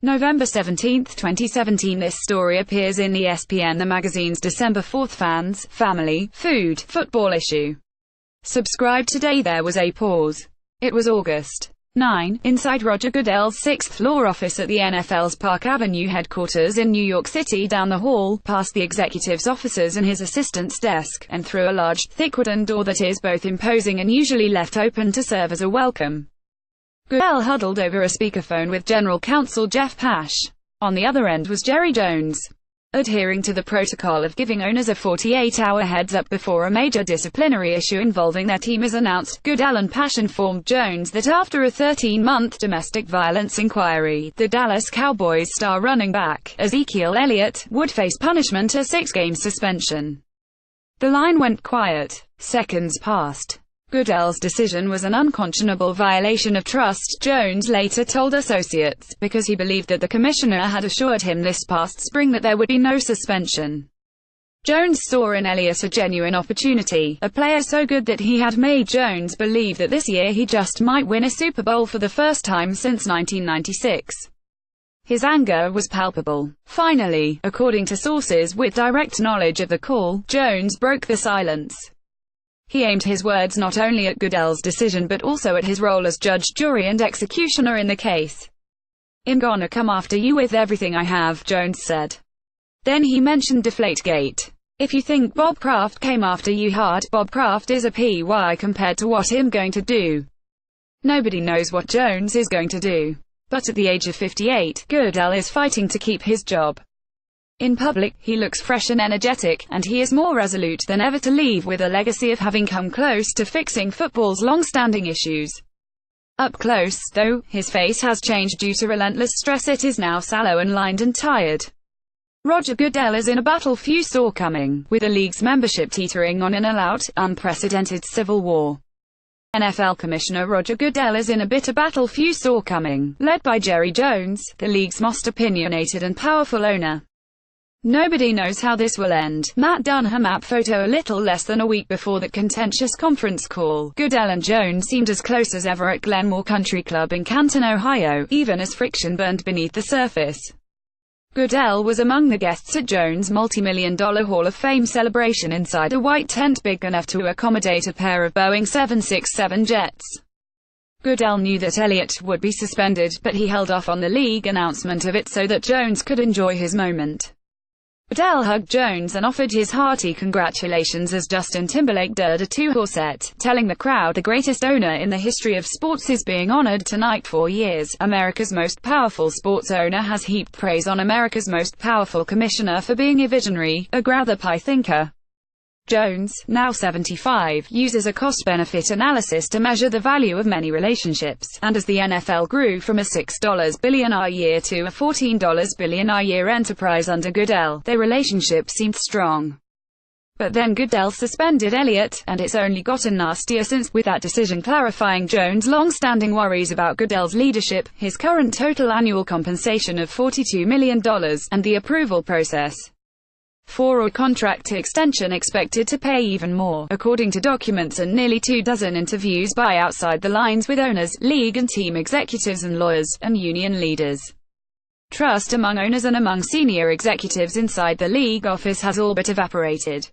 November 17, 2017. This story appears in ESPN, the magazine's December 4th Fans, Family, Food, Football issue. Subscribe today. There was a pause. It was August 9, inside Roger Goodell's sixth-floor office at the NFL's Park Avenue headquarters in New York City, down the hall, past the executive's offices and his assistant's desk, and through a large, thick wooden door that is both imposing and usually left open to serve as a welcome. Goodell huddled over a speakerphone with General Counsel Jeff Pash. On the other end was Jerry Jones. Adhering to the protocol of giving owners a 48-hour heads-up before a major disciplinary issue involving their team is announced, Goodell and Pash informed Jones that after a 13-month domestic violence inquiry, the Dallas Cowboys star running back, Ezekiel Elliott, would face punishment, a 6-game suspension. The line went quiet. Seconds passed. Goodell's decision was an unconscionable violation of trust, Jones later told associates, because he believed that the commissioner had assured him this past spring that there would be no suspension. Jones saw in Elliott a genuine opportunity, a player so good that he had made Jones believe that this year he just might win a Super Bowl for the first time since 1996. His anger was palpable. Finally, according to sources with direct knowledge of the call, Jones broke the silence. He aimed his words not only at Goodell's decision but also at his role as judge, jury and executioner in the case. "I'm gonna come after you with everything I have," Jones said. Then he mentioned Deflategate. "If you think Bob Kraft came after you hard, Bob Kraft is a PY compared to what I'm going to do." Nobody knows what Jones is going to do. But at the age of 58, Goodell is fighting to keep his job. In public, he looks fresh and energetic, and he is more resolute than ever to leave with a legacy of having come close to fixing football's long-standing issues. Up close, though, his face has changed due to relentless stress. It is now sallow and lined and tired. Roger Goodell is in a battle few saw coming, with the league's membership teetering on an all-out, unprecedented civil war. NFL Commissioner Roger Goodell is in a bitter battle few saw coming, led by Jerry Jones, the league's most opinionated and powerful owner. Nobody knows how this will end. Matt Dunham photo. A little less than a week before that contentious conference call, Goodell and Jones seemed as close as ever at Glenmore Country Club in Canton, Ohio, even as friction burned beneath the surface. Goodell was among the guests at Jones' multi-million-dollar Hall of Fame celebration inside a white tent big enough to accommodate a pair of Boeing 767 jets. Goodell knew that Elliott would be suspended, but he held off on the league announcement of it so that Jones could enjoy his moment. Goodell hugged Jones and offered his hearty congratulations as Justin Timberlake dared a two-horse, telling the crowd the greatest owner in the history of sports is being honored tonight. 4 years, America's most powerful sports owner has heaped praise on America's most powerful commissioner for being a visionary, a grab pie thinker. Jones, now 75, uses a cost-benefit analysis to measure the value of many relationships, and as the NFL grew from a $6 billion a year to a $14 billion a year enterprise under Goodell, their relationship seemed strong. But then Goodell suspended Elliott, and it's only gotten nastier since, with that decision clarifying Jones' long-standing worries about Goodell's leadership, his current total annual compensation of $42 million, and the approval process for a contract extension expected to pay even more, according to documents and nearly 24 interviews by Outside the Lines with owners, league and team executives and lawyers, and union leaders. Trust among owners and among senior executives inside the league office has all but evaporated.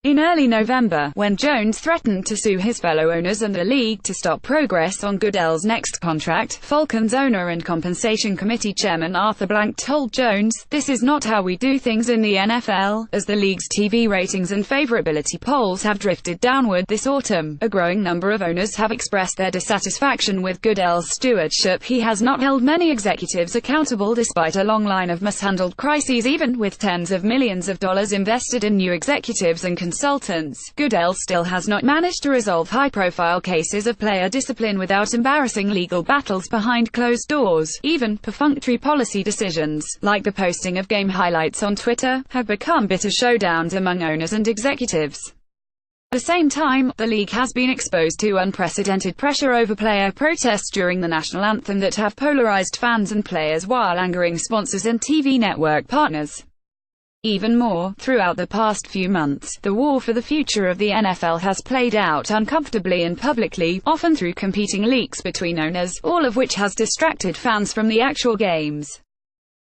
In early November, when Jones threatened to sue his fellow owners and the league to stop progress on Goodell's next contract, Falcons owner and compensation committee chairman Arthur Blank told Jones, "This is not how we do things in the NFL." As the league's TV ratings and favorability polls have drifted downward this autumn, a growing number of owners have expressed their dissatisfaction with Goodell's stewardship. He has not held many executives accountable despite a long line of mishandled crises. Even with tens of millions of dollars invested in new executives and consultants, Goodell still has not managed to resolve high-profile cases of player discipline without embarrassing legal battles behind closed doors. Even perfunctory policy decisions, like the posting of game highlights on Twitter, have become bitter showdowns among owners and executives. At the same time, the league has been exposed to unprecedented pressure over player protests during the national anthem that have polarized fans and players while angering sponsors and TV network partners. Even more, throughout the past few months, the war for the future of the NFL has played out uncomfortably and publicly, often through competing leaks between owners, all of which has distracted fans from the actual games.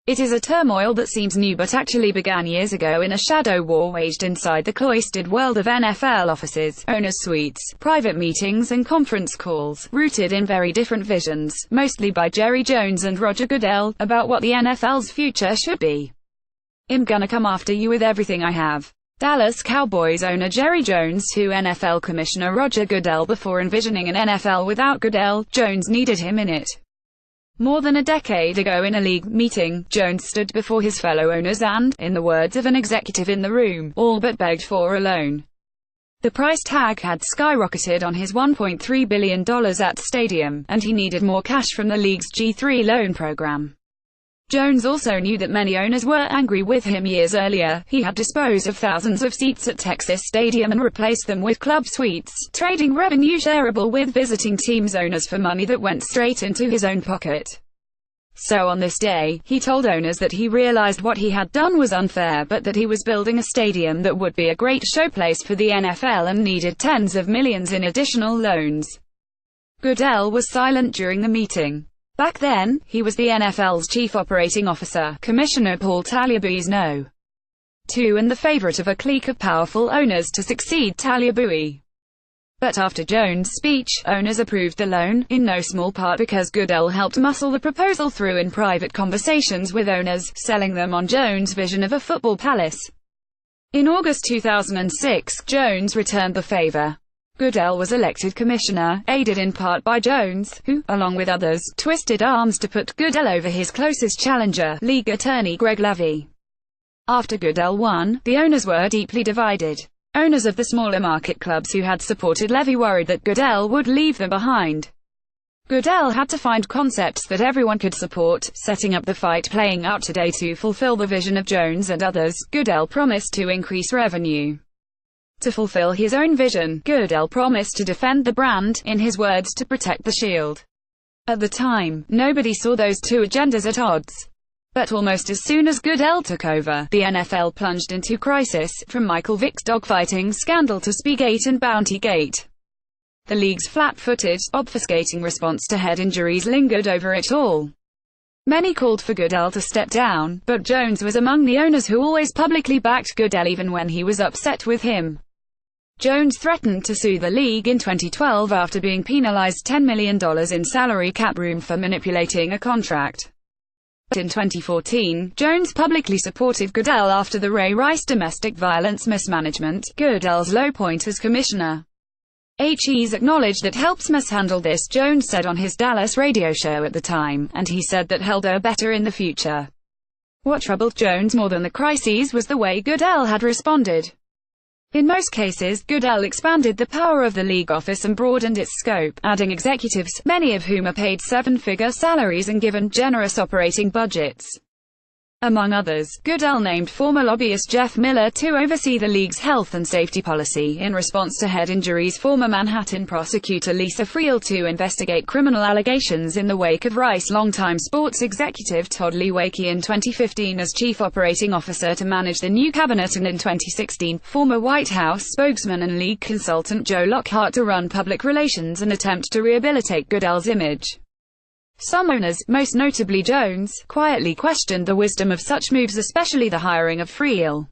It is a turmoil that seems new but actually began years ago in a shadow war waged inside the cloistered world of NFL offices, owners' suites, private meetings and conference calls, rooted in very different visions, mostly by Jerry Jones and Roger Goodell, about what the NFL's future should be. "I'm gonna come after you with everything I have." Dallas Cowboys owner Jerry Jones to NFL Commissioner Roger Goodell. Before envisioning an NFL without Goodell, Jones needed him in it. More than a decade ago in a league meeting, Jones stood before his fellow owners and, in the words of an executive in the room, all but begged for a loan. The price tag had skyrocketed on his $1.3 billion at stadium, and he needed more cash from the league's G3 loan program. Jones also knew that many owners were angry with him. Years earlier, he had disposed of thousands of seats at Texas Stadium and replaced them with club suites, trading revenue shareable with visiting teams' owners for money that went straight into his own pocket. So on this day, he told owners that he realized what he had done was unfair, but that he was building a stadium that would be a great showplace for the NFL and needed tens of millions in additional loans. Goodell was silent during the meeting. Back then, he was the NFL's chief operating officer, Commissioner Paul Tagliabue's no. 2 and the favorite of a clique of powerful owners to succeed Tagliabue. But after Jones' speech, owners approved the loan, in no small part because Goodell helped muscle the proposal through in private conversations with owners, selling them on Jones' vision of a football palace. In August 2006, Jones returned the favor. Goodell was elected commissioner, aided in part by Jones, who, along with others, twisted arms to put Goodell over his closest challenger, league attorney Greg Levy. After Goodell won, the owners were deeply divided. Owners of the smaller market clubs who had supported Levy worried that Goodell would leave them behind. Goodell had to find concepts that everyone could support, setting up the fight playing out today to fulfill the vision of Jones and others. Goodell promised to increase revenue. To fulfill his own vision, Goodell promised to defend the brand, in his words, to protect the shield. At the time, nobody saw those two agendas at odds. But almost as soon as Goodell took over, the NFL plunged into crisis, from Michael Vick's dogfighting scandal to Spygate and Bountygate. The league's flat-footed, obfuscating response to head injuries lingered over it all. Many called for Goodell to step down, but Jones was among the owners who always publicly backed Goodell even when he was upset with him. Jones threatened to sue the league in 2012 after being penalized $10 million in salary cap room for manipulating a contract. In 2014, Jones publicly supported Goodell after the Ray Rice domestic violence mismanagement, Goodell's low point as commissioner. He's acknowledged that helps mishandle this, Jones said on his Dallas radio show at the time, and he said that he'll do better in the future. What troubled Jones more than the crises was the way Goodell had responded. In most cases, Goodell expanded the power of the league office and broadened its scope, adding executives, many of whom are paid seven-figure salaries and given generous operating budgets. Among others, Goodell named former lobbyist Jeff Miller to oversee the league's health and safety policy in response to head injuries, former Manhattan prosecutor Lisa Friel to investigate criminal allegations in the wake of Rice, longtime sports executive Todd Lewicki in 2015 as chief operating officer to manage the new cabinet, and in 2016, former White House spokesman and league consultant Joe Lockhart to run public relations and attempt to rehabilitate Goodell's image. Some owners, most notably Jones, quietly questioned the wisdom of such moves, especially the hiring of Friel.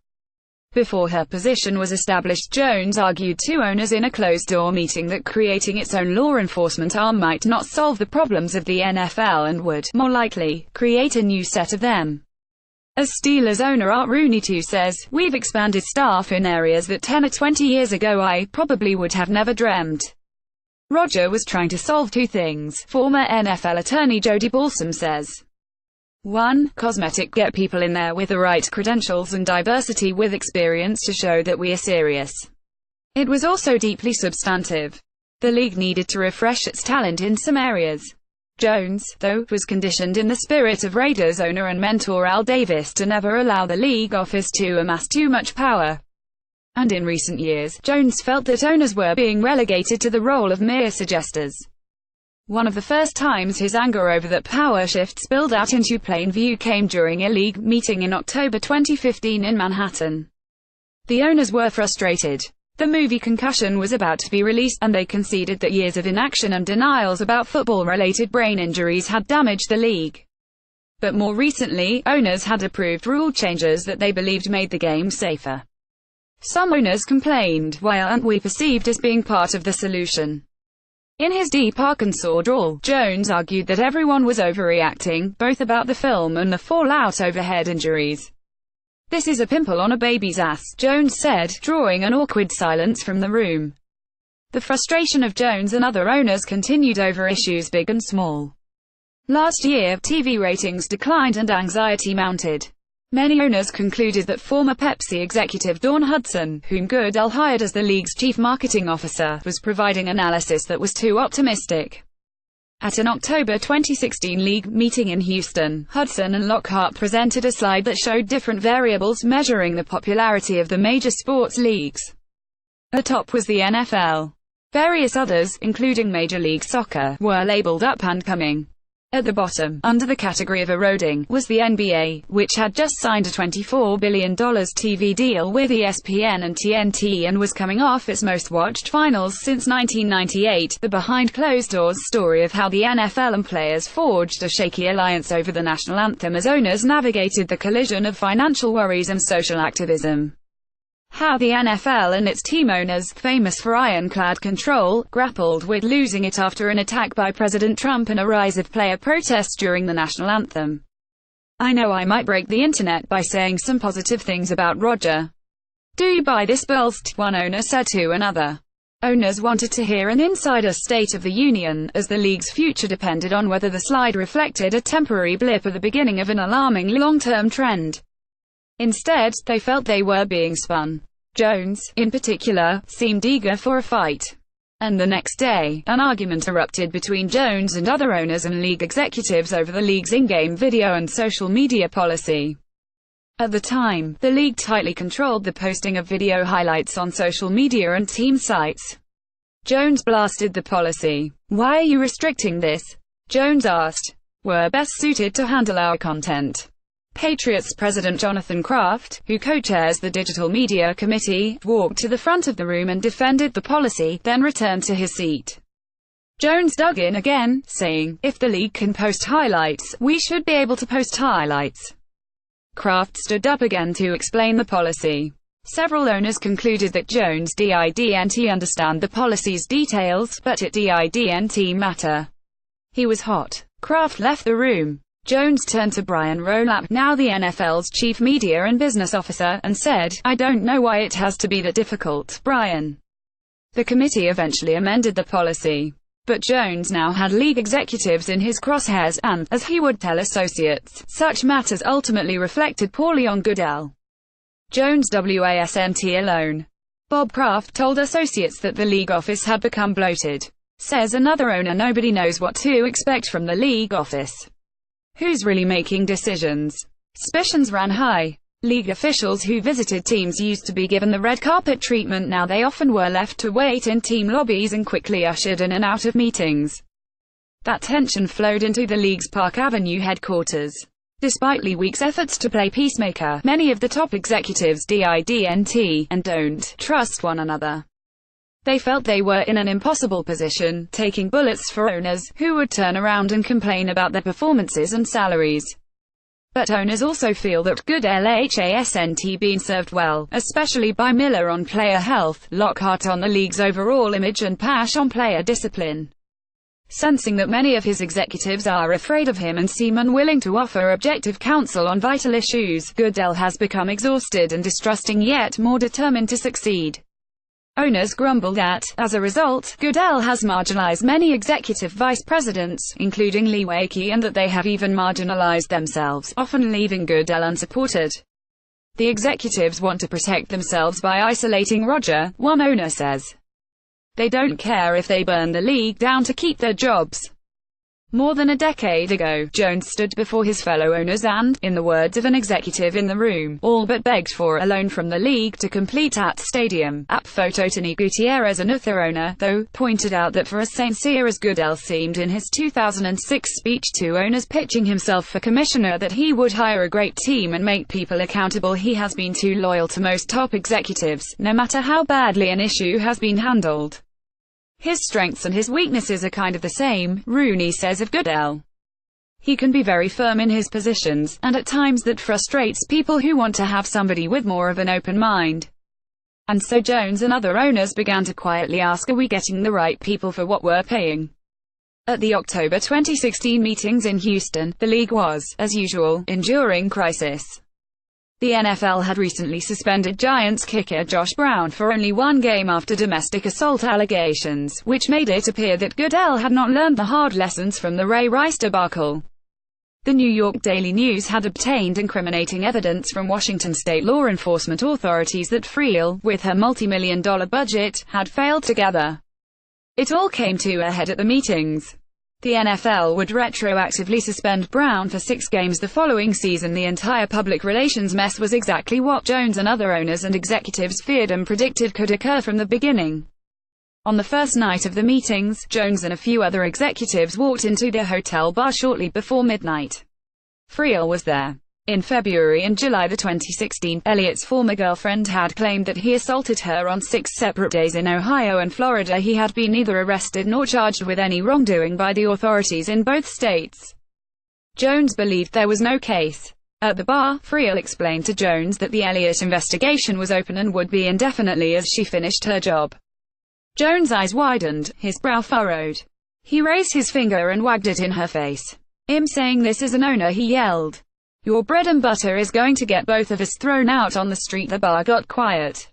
Before her position was established, Jones argued to owners in a closed-door meeting that creating its own law enforcement arm might not solve the problems of the NFL and would, more likely, create a new set of them. As Steelers owner Art Rooney too says, "We've expanded staff in areas that 10 or 20 years ago I probably would have never dreamt." Roger was trying to solve two things, former NFL attorney Jody Balsam says. 1. Cosmetic, get people in there with the right credentials and diversity with experience to show that we are serious. It was also deeply substantive. The league needed to refresh its talent in some areas. Jones, though, was conditioned in the spirit of Raiders owner and mentor Al Davis to never allow the league office to amass too much power. And in recent years, Jones felt that owners were being relegated to the role of mere suggestors. One of the first times his anger over that power shift spilled out into plain view came during a league meeting in October 2015 in Manhattan. The owners were frustrated. The movie Concussion was about to be released, and they conceded that years of inaction and denials about football-related brain injuries had damaged the league. But more recently, owners had approved rule changes that they believed made the game safer. Some owners complained, "Why aren't we perceived as being part of the solution?" In his deep Arkansas drawl, Jones argued that everyone was overreacting, both about the film and the fallout over head injuries. "This is a pimple on a baby's ass," Jones said, drawing an awkward silence from the room. The frustration of Jones and other owners continued over issues big and small. Last year, TV ratings declined and anxiety mounted. Many owners concluded that former Pepsi executive Dawn Hudson, whom Goodell hired as the league's chief marketing officer, was providing analysis that was too optimistic. At an October 2016 league meeting in Houston, Hudson and Lockhart presented a slide that showed different variables measuring the popularity of the major sports leagues. At the top was the NFL. Various others, including Major League Soccer, were labeled up and coming. At the bottom, under the category of eroding, was the NBA, which had just signed a $24 billion TV deal with ESPN and TNT and was coming off its most-watched finals since 1998, the behind-closed-doors story of how the NFL and players forged a shaky alliance over the national anthem as owners navigated the collision of financial worries and social activism. How the NFL and its team owners, famous for ironclad control, grappled with losing it after an attack by President Trump and a rise of player protests during the national anthem. "I know I might break the internet by saying some positive things about Roger. Do you buy this burst?" one owner said to another. Owners wanted to hear an insider state of the union, as the league's future depended on whether the slide reflected a temporary blip or the beginning of an alarming long-term trend. Instead, they felt they were being spun. Jones, in particular, seemed eager for a fight. And the next day, an argument erupted between Jones and other owners and league executives over the league's in-game video and social media policy. At the time, the league tightly controlled the posting of video highlights on social media and team sites. Jones blasted the policy. "Why are you restricting this?" Jones asked. "We're best suited to handle our content." Patriots president Jonathan Kraft, who co-chairs the Digital Media Committee, walked to the front of the room and defended the policy, then returned to his seat. Jones dug in again, saying, "If the league can post highlights, we should be able to post highlights." Kraft stood up again to explain the policy. Several owners concluded that Jones didn't understand the policy's details, but it didn't matter. He was hot. Kraft left the room. Jones turned to Brian Rolapp, now the NFL's chief media and business officer, and said, "I don't know why it has to be that difficult, Brian." The committee eventually amended the policy. But Jones now had league executives in his crosshairs and, as he would tell associates, such matters ultimately reflected poorly on Goodell. Jones wasn't alone. Bob Kraft told associates that the league office had become bloated. Says another owner, "Nobody knows what to expect from the league office. Who's really making decisions?" Suspicions ran high. League officials who visited teams used to be given the red carpet treatment. Now they often were left to wait in team lobbies and quickly ushered in and out of meetings. That tension flowed into the league's Park Avenue headquarters. Despite Lee Week's efforts to play peacemaker, many of the top executives didn't and don't trust one another. They felt they were in an impossible position, taking bullets for owners, who would turn around and complain about their performances and salaries. But owners also feel that Goodell hasn't been served well, especially by Miller on player health, Lockhart on the league's overall image and Pash on player discipline. Sensing that many of his executives are afraid of him and seem unwilling to offer objective counsel on vital issues, Goodell has become exhausted and distrusting, yet more determined to succeed. Owners grumbled that, as a result, Goodell has marginalized many executive vice presidents, including Lee Wakey, and that they have even marginalized themselves, often leaving Goodell unsupported. The executives want to protect themselves by isolating Roger, one owner says. They don't care if they burn the league down to keep their jobs. More than a decade ago, Jones stood before his fellow owners and, in the words of an executive in the room, all but begged for a loan from the league to complete at stadium. App photo Tony Gutierrez, another owner, though, pointed out that for as sincere as Goodell seemed in his 2006 speech to owners pitching himself for commissioner that he would hire a great team and make people accountable, he has been too loyal to most top executives, no matter how badly an issue has been handled. His strengths and his weaknesses are kind of the same, Rooney says of Goodell. He can be very firm in his positions, and at times that frustrates people who want to have somebody with more of an open mind. And so Jones and other owners began to quietly ask, are we getting the right people for what we're paying? At the October 2016 meetings in Houston, the league was, as usual, enduring crisis. The NFL had recently suspended Giants kicker Josh Brown for only one game after domestic assault allegations, which made it appear that Goodell had not learned the hard lessons from the Ray Rice debacle. The New York Daily News had obtained incriminating evidence from Washington state law enforcement authorities that Friel, with her multi-million-dollar budget, had failed to gather. It all came to a head at the meetings. The NFL would retroactively suspend Brown for 6 games the following season. The entire public relations mess was exactly what Jones and other owners and executives feared and predicted could occur from the beginning. On the first night of the meetings, Jones and a few other executives walked into the hotel bar shortly before midnight. Friel was there. In February and July 2016, Elliott's former girlfriend had claimed that he assaulted her on 6 separate days in Ohio and Florida. He had been neither arrested nor charged with any wrongdoing by the authorities in both states. Jones believed there was no case. At the bar, Friel explained to Jones that the Elliott investigation was open and would be indefinitely as she finished her job. Jones' eyes widened, his brow furrowed. He raised his finger and wagged it in her face. "I'm saying this as an owner," he yelled. "Your bread and butter is going to get both of us thrown out on the street." The bar got quiet.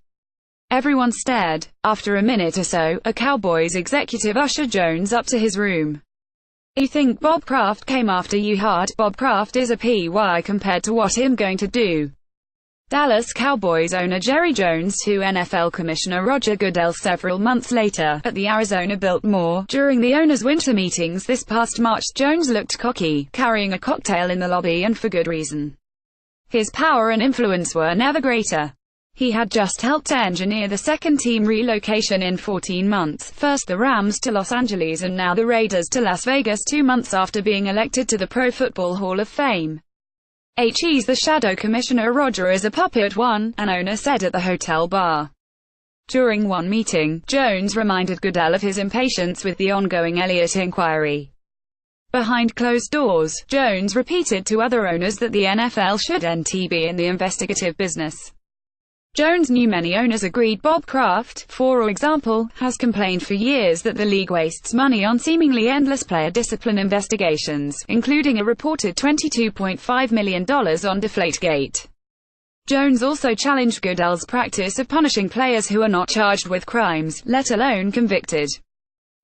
Everyone stared. After a minute or so, a Cowboys executive ushered Jones up to his room. "You think Bob Kraft came after you hard? Bob Kraft is a PY compared to what I'm going to do." Dallas Cowboys owner Jerry Jones to NFL Commissioner Roger Goodell several months later, at the Arizona Biltmore. During the owners' winter meetings this past March, Jones looked cocky, carrying a cocktail in the lobby, and for good reason. His power and influence were never greater. He had just helped engineer the second-team relocation in 14 months, first the Rams to Los Angeles and now the Raiders to Las Vegas 2 months after being elected to the Pro Football Hall of Fame. He's the shadow commissioner. Roger is a puppet, an owner said at the hotel bar. During one meeting, Jones reminded Goodell of his impatience with the ongoing Elliott inquiry. Behind closed doors, Jones repeated to other owners that the NFL should be in the investigative business. Jones knew many owners agreed. Bob Kraft, for example, has complained for years that the league wastes money on seemingly endless player discipline investigations, including a reported $22.5 million on Deflategate. Jones also challenged Goodell's practice of punishing players who are not charged with crimes, let alone convicted.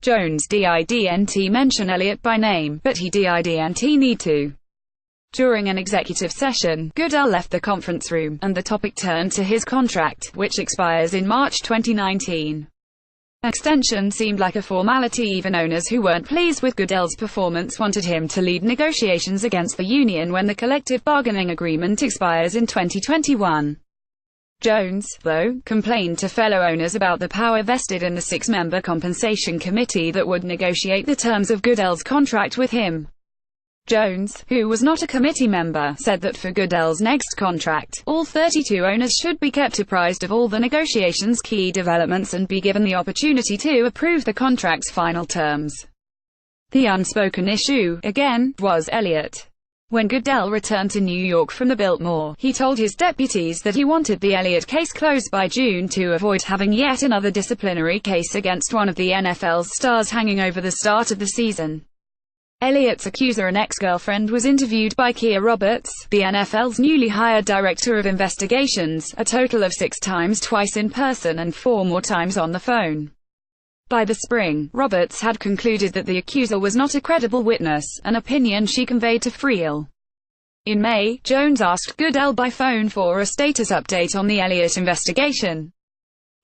Jones didn't mention Elliott by name, but he didn't need to. During an executive session, Goodell left the conference room, and the topic turned to his contract, which expires in March 2019. Extension seemed like a formality. Even owners who weren't pleased with Goodell's performance wanted him to lead negotiations against the union when the collective bargaining agreement expires in 2021. Jones, though, complained to fellow owners about the power vested in the 6-member compensation committee that would negotiate the terms of Goodell's contract with him. Jones, who was not a committee member, said that for Goodell's next contract, all 32 owners should be kept apprised of all the negotiations' key developments and be given the opportunity to approve the contract's final terms. The unspoken issue, again, was Elliott. When Goodell returned to New York from the Biltmore, he told his deputies that he wanted the Elliott case closed by June to avoid having yet another disciplinary case against one of the NFL's stars hanging over the start of the season. Elliott's accuser and ex-girlfriend was interviewed by Kia Roberts, the NFL's newly hired director of investigations, a total of 6 times, twice in person and 4 more times on the phone. By the spring, Roberts had concluded that the accuser was not a credible witness, an opinion she conveyed to Friel. In May, Jones asked Goodell by phone for a status update on the Elliott investigation.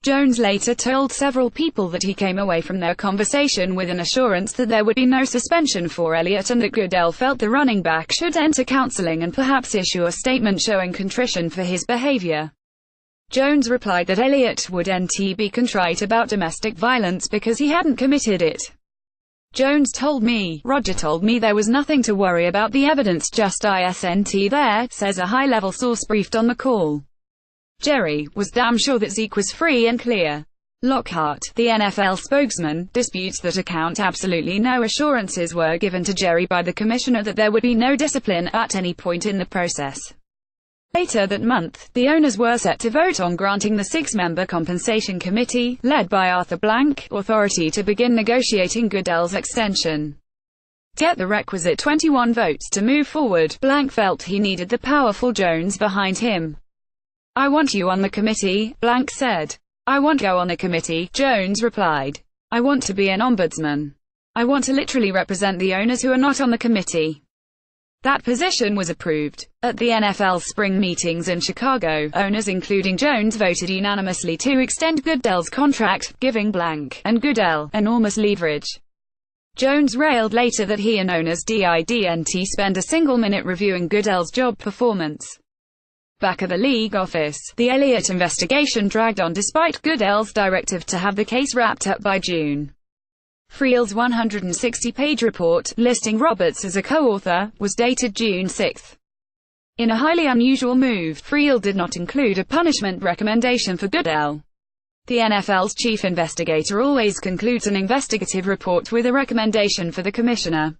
Jones later told several people that he came away from their conversation with an assurance that there would be no suspension for Elliott and that Goodell felt the running back should enter counseling and perhaps issue a statement showing contrition for his behavior. Jones replied that Elliott wouldn't be contrite about domestic violence because he hadn't committed it. Jones told me, "Roger told me there was nothing to worry about, the evidence just isn't there," says a high-level source briefed on the call. Jerry was damn sure that Zeke was free and clear. Lockhart, the NFL spokesman, disputes that account. Absolutely no assurances were given to Jerry by the commissioner that there would be no discipline at any point in the process. Later that month, the owners were set to vote on granting the six-member compensation committee, led by Arthur Blank, authority to begin negotiating Goodell's extension. To get the requisite 21 votes to move forward, Blank felt he needed the powerful Jones behind him. "I want you on the committee," Blank said. "I won't go on the committee," Jones replied. "I want to be an ombudsman. I want to literally represent the owners who are not on the committee." That position was approved. At the NFL spring meetings in Chicago, owners including Jones voted unanimously to extend Goodell's contract, giving Blank and Goodell enormous leverage. Jones railed later that he and owners didn't spend a single minute reviewing Goodell's job performance. Back at the league office, the Elliott investigation dragged on despite Goodell's directive to have the case wrapped up by June. Friel's 160-page report, listing Roberts as a co-author, was dated June 6. In a highly unusual move, Friel did not include a punishment recommendation for Goodell. The NFL's chief investigator always concludes an investigative report with a recommendation for the commissioner.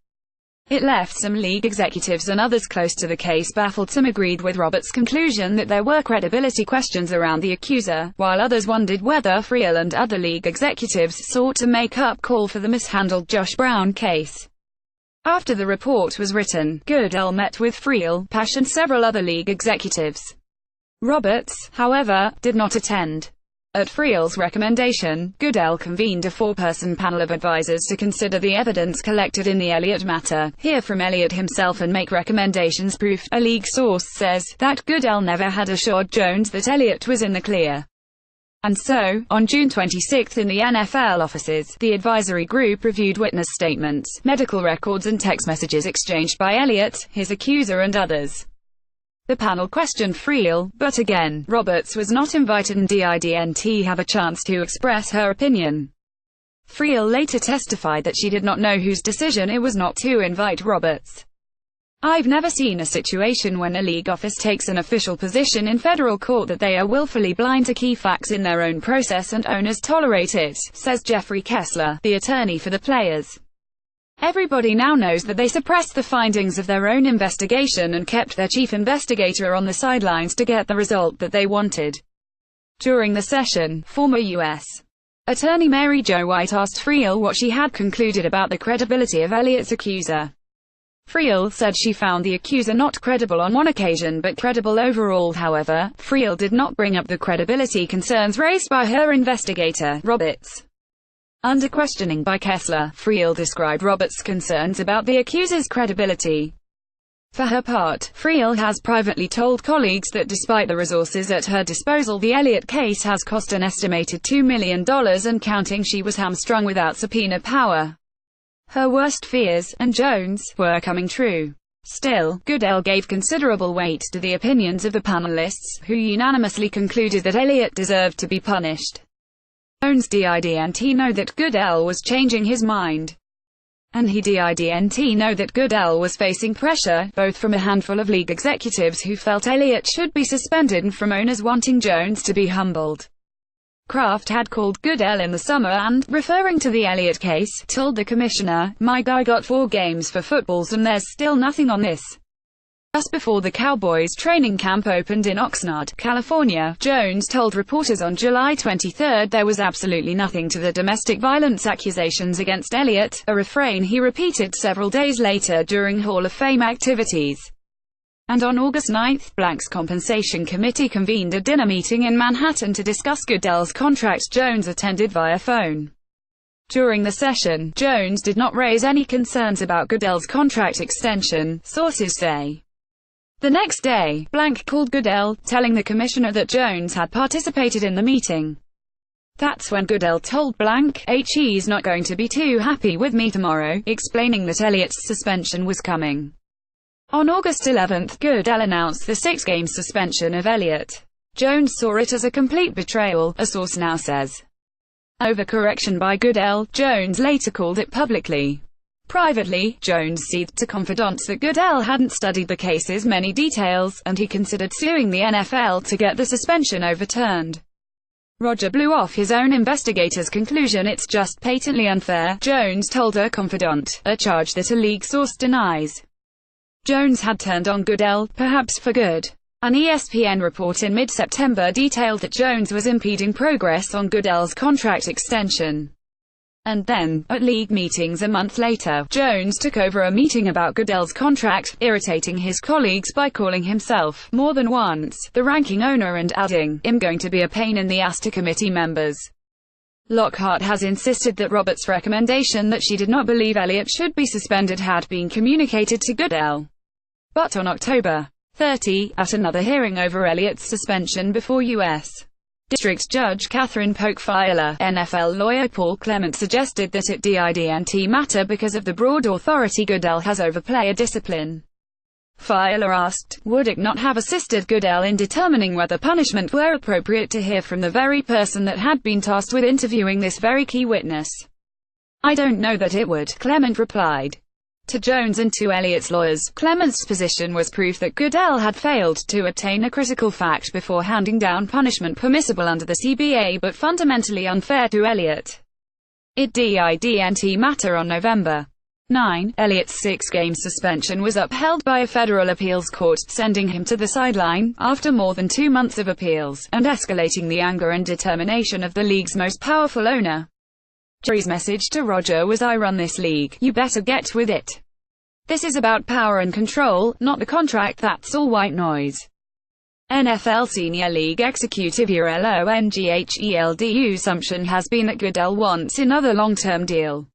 It left some league executives and others close to the case baffled. Some agreed with Roberts' conclusion that there were credibility questions around the accuser, while others wondered whether Friel and other league executives sought to make up call for the mishandled Josh Brown case. After the report was written, Goodell met with Friel, Pash and several other league executives. Roberts, however, did not attend. At Friel's recommendation, Goodell convened a four-person panel of advisors to consider the evidence collected in the Elliott matter, hear from Elliott himself and make recommendations. Proof: a league source says that Goodell never had assured Jones that Elliott was in the clear. And so, on June 26 in the NFL offices, the advisory group reviewed witness statements, medical records and text messages exchanged by Elliott, his accuser and others. The panel questioned Friel, but again, Roberts was not invited and didn't have a chance to express her opinion. Friel later testified that she did not know whose decision it was not to invite Roberts. "I've never seen a situation when a league office takes an official position in federal court that they are willfully blind to key facts in their own process and owners tolerate it," says Jeffrey Kessler, the attorney for the players. "Everybody now knows that they suppressed the findings of their own investigation and kept their chief investigator on the sidelines to get the result that they wanted." During the session, former U.S. Attorney Mary Jo White asked Friel what she had concluded about the credibility of Elliott's accuser. Friel said she found the accuser not credible on one occasion but credible overall. However, Friel did not bring up the credibility concerns raised by her investigator, Roberts. Under questioning by Kessler, Friel described Roberts' concerns about the accuser's credibility. For her part, Friel has privately told colleagues that despite the resources at her disposal, the Elliott case has cost an estimated $2 million and counting. She was hamstrung without subpoena power. Her worst fears, and Jones, were coming true. Still, Goodell gave considerable weight to the opinions of the panelists, who unanimously concluded that Elliott deserved to be punished. Jones didn't know that Goodell was changing his mind. And he didn't know that Goodell was facing pressure, both from a handful of league executives who felt Elliott should be suspended and from owners wanting Jones to be humbled. Kraft had called Goodell in the summer and, referring to the Elliott case, told the commissioner, "My guy got 4 games for footballs and there's still nothing on this." Just before the Cowboys training camp opened in Oxnard, California, Jones told reporters on July 23 there was absolutely nothing to the domestic violence accusations against Elliott, a refrain he repeated several days later during Hall of Fame activities. And on August 9, Blank's compensation committee convened a dinner meeting in Manhattan to discuss Goodell's contract. Jones attended via phone. During the session, Jones did not raise any concerns about Goodell's contract extension, sources say. The next day, Blank called Goodell, telling the commissioner that Jones had participated in the meeting. That's when Goodell told Blank, "He's not going to be too happy with me tomorrow," explaining that Elliott's suspension was coming. On August 11, Goodell announced the 6-game suspension of Elliott. Jones saw it as a complete betrayal, a source now says. Overcorrection by Goodell, Jones later called it publicly. Privately, Jones seethed to confidants that Goodell hadn't studied the case's many details, and he considered suing the NFL to get the suspension overturned. Roger blew off his own investigator's conclusion. "It's just patently unfair," Jones told a confidant, a charge that a league source denies. Jones had turned on Goodell, perhaps for good. An ESPN report in mid-September detailed that Jones was impeding progress on Goodell's contract extension. And then, at league meetings a month later, Jones took over a meeting about Goodell's contract, irritating his colleagues by calling himself, more than once, the ranking owner and adding, "I'm going to be a pain in the ass to committee members." Lockhart has insisted that Roberts' recommendation that she did not believe Elliott should be suspended had been communicated to Goodell. But on October 30, at another hearing over Elliott's suspension before U.S. District Judge Catherine Polk Filer, NFL lawyer Paul Clement suggested that it didn't matter because of the broad authority Goodell has over player discipline. Filer asked, would it not have assisted Goodell in determining whether punishment were appropriate to hear from the very person that had been tasked with interviewing this very key witness? "I don't know that it would," Clement replied. To Jones and to Elliott's lawyers, Clement's position was proof that Goodell had failed to obtain a critical fact before handing down punishment permissible under the CBA but fundamentally unfair to Elliott. It didn't matter. On November 9, Elliott's 6-game suspension was upheld by a federal appeals court, sending him to the sideline, after more than 2 months of appeals, and escalating the anger and determination of the league's most powerful owner. Jerry's message to Roger was, "I run this league, you better get with it. This is about power and control, not the contract, that's all white noise." NFL Senior League Executive Longheldu assumption has been that Goodell wants another long-term deal.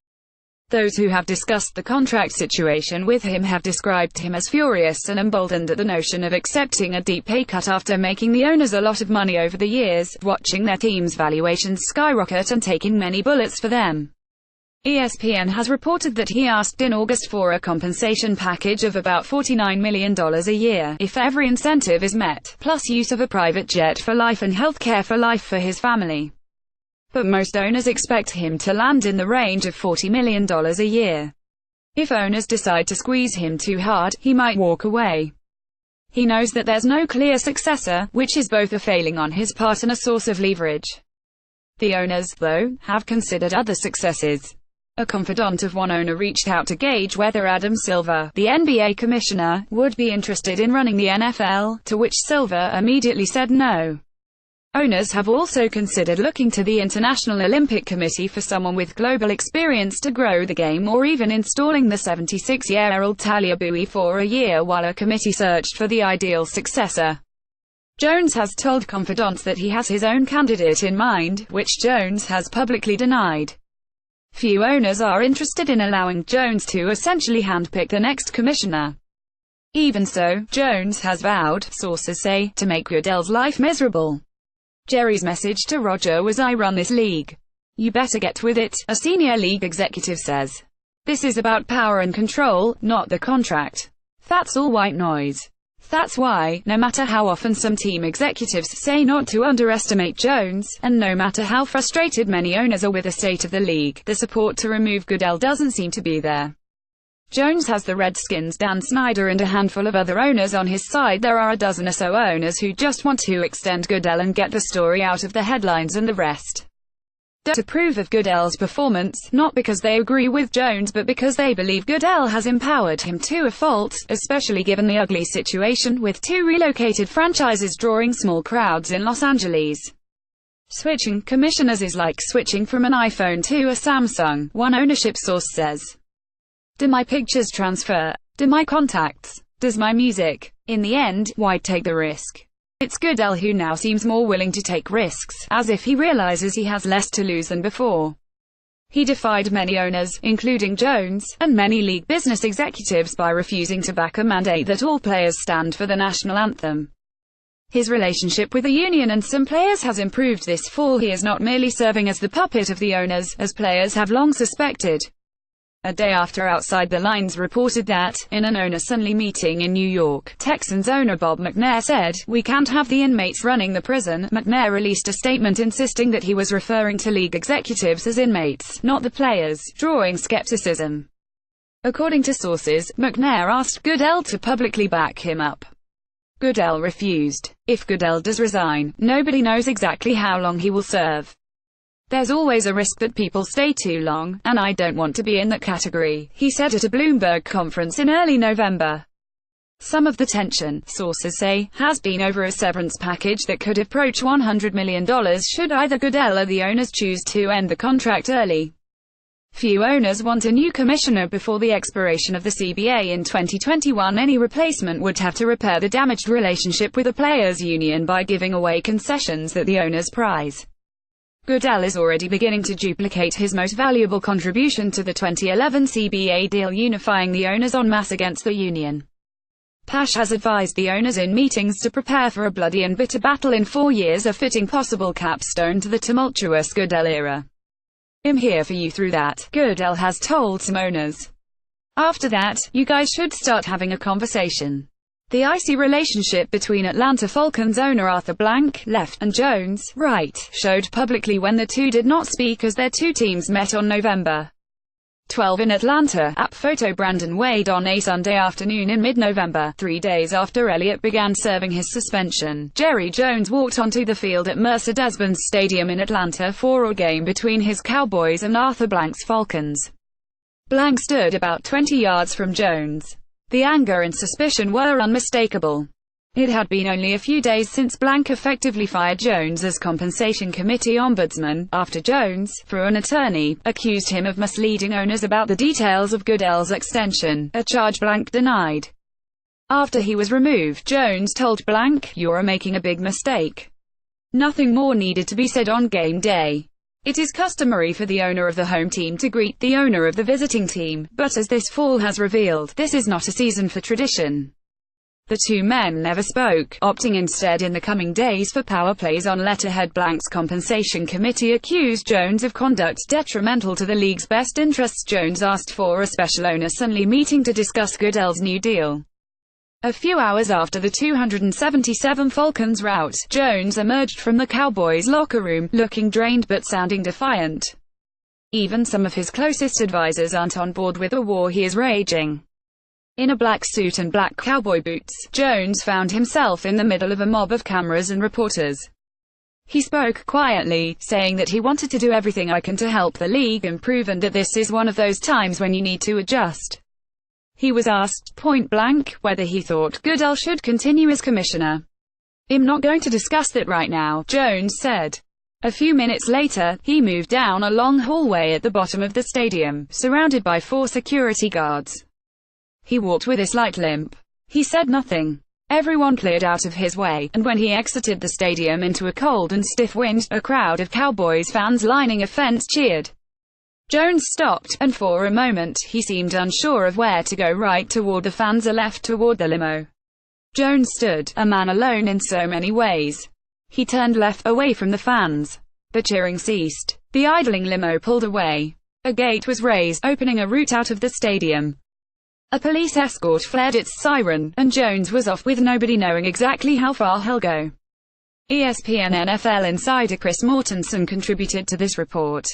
Those who have discussed the contract situation with him have described him as furious and emboldened at the notion of accepting a deep pay cut after making the owners a lot of money over the years, watching their team's valuations skyrocket and taking many bullets for them. ESPN has reported that he asked in August for a compensation package of about $49 million a year, if every incentive is met, plus use of a private jet for life and health care for life for his family. But most owners expect him to land in the range of $40 million a year. If owners decide to squeeze him too hard, he might walk away. He knows that there's no clear successor, which is both a failing on his part and a source of leverage. The owners, though, have considered other successes. A confidant of one owner reached out to gauge whether Adam Silver, the NBA commissioner, would be interested in running the NFL, to which Silver immediately said no. Owners have also considered looking to the International Olympic Committee for someone with global experience to grow the game, or even installing the 76-year-old Talia for a year while a committee searched for the ideal successor. Jones has told confidants that he has his own candidate in mind, which Jones has publicly denied. Few owners are interested in allowing Jones to essentially handpick the next commissioner. Even so, Jones has vowed, sources say, to make Goodell's life miserable. Jerry's message to Roger was, "I run this league. You better get with it," a senior league executive says. "This is about power and control, not the contract. That's all white noise." That's why, no matter how often some team executives say not to underestimate Jones, and no matter how frustrated many owners are with the state of the league, the support to remove Goodell doesn't seem to be there. Jones has the Redskins' Dan Snyder and a handful of other owners on his side. There are a dozen or so owners who just want to extend Goodell and get the story out of the headlines and the rest. To approve of Goodell's performance, not because they agree with Jones but because they believe Goodell has empowered him to a fault, especially given the ugly situation with 2 relocated franchises drawing small crowds in Los Angeles. Switching commissioners is like switching from an iPhone to a Samsung, one ownership source says. Do my pictures transfer? Do my contacts? Does my music? In the end, why take the risk? It's Goodell who now seems more willing to take risks, as if he realizes he has less to lose than before. He defied many owners, including Jones, and many league business executives by refusing to back a mandate that all players stand for the national anthem. His relationship with the union and some players has improved this fall. He is not merely serving as the puppet of the owners, as players have long suspected. A day after Outside the Lines reported that, in an owners-only meeting in New York, Texans owner Bob McNair said, "We can't have the inmates running the prison." McNair released a statement insisting that he was referring to league executives as inmates, not the players, drawing skepticism. According to sources, McNair asked Goodell to publicly back him up. Goodell refused. If Goodell does resign, nobody knows exactly how long he will serve. There's always a risk that people stay too long, and I don't want to be in that category, he said at a Bloomberg conference in early November. Some of the tension, sources say, has been over a severance package that could approach $100 million should either Goodell or the owners choose to end the contract early. Few owners want a new commissioner before the expiration of the CBA in 2021. Any replacement would have to repair the damaged relationship with the players' union by giving away concessions that the owners prize. Goodell is already beginning to duplicate his most valuable contribution to the 2011 CBA deal, unifying the owners en masse against the union. Pash has advised the owners in meetings to prepare for a bloody and bitter battle in 4 years, a fitting possible capstone to the tumultuous Goodell era. "I'm here for you through that," Goodell has told some owners. "After that, you guys should start having a conversation." The icy relationship between Atlanta Falcons owner Arthur Blank, left, and Jones, right, showed publicly when the two did not speak as their two teams met on November 12 in Atlanta. App photo Brandon Wade on a Sunday afternoon in mid-November, 3 days after Elliott began serving his suspension. Jerry Jones walked onto the field at Mercedes-Benz Stadium in Atlanta for a game between his Cowboys and Arthur Blank's Falcons. Blank stood about 20 yards from Jones. The anger and suspicion were unmistakable. It had been only a few days since Blank effectively fired Jones as compensation committee ombudsman, after Jones, through an attorney, accused him of misleading owners about the details of Goodell's extension, a charge Blank denied. After he was removed, Jones told Blank, "You're making a big mistake." Nothing more needed to be said on game day. It is customary for the owner of the home team to greet the owner of the visiting team, but as this fall has revealed, this is not a season for tradition. The two men never spoke, opting instead in the coming days for power plays on letterhead. Blank's compensation committee accused Jones of conduct detrimental to the league's best interests. Jones asked for a special owner-only meeting to discuss Goodell's new deal. A few hours after the 277 Falcons rout, Jones emerged from the Cowboys locker room, looking drained but sounding defiant. Even some of his closest advisors aren't on board with the war he is raging. In a black suit and black cowboy boots, Jones found himself in the middle of a mob of cameras and reporters. He spoke quietly, saying that he wanted to do everything I can to help the league improve and that this is one of those times when you need to adjust. He was asked, point blank, whether he thought Goodell should continue as commissioner. "I'm not going to discuss that right now," Jones said. A few minutes later, he moved down a long hallway at the bottom of the stadium, surrounded by 4 security guards. He walked with a slight limp. He said nothing. Everyone cleared out of his way, and when he exited the stadium into a cold and stiff wind, a crowd of Cowboys fans lining a fence cheered. Jones stopped, and for a moment, he seemed unsure of where to go, right toward the fans or left toward the limo. Jones stood, a man alone in so many ways. He turned left, away from the fans. The cheering ceased. The idling limo pulled away. A gate was raised, opening a route out of the stadium. A police escort flared its siren, and Jones was off, with nobody knowing exactly how far he'll go. ESPN NFL insider Chris Mortensen contributed to this report.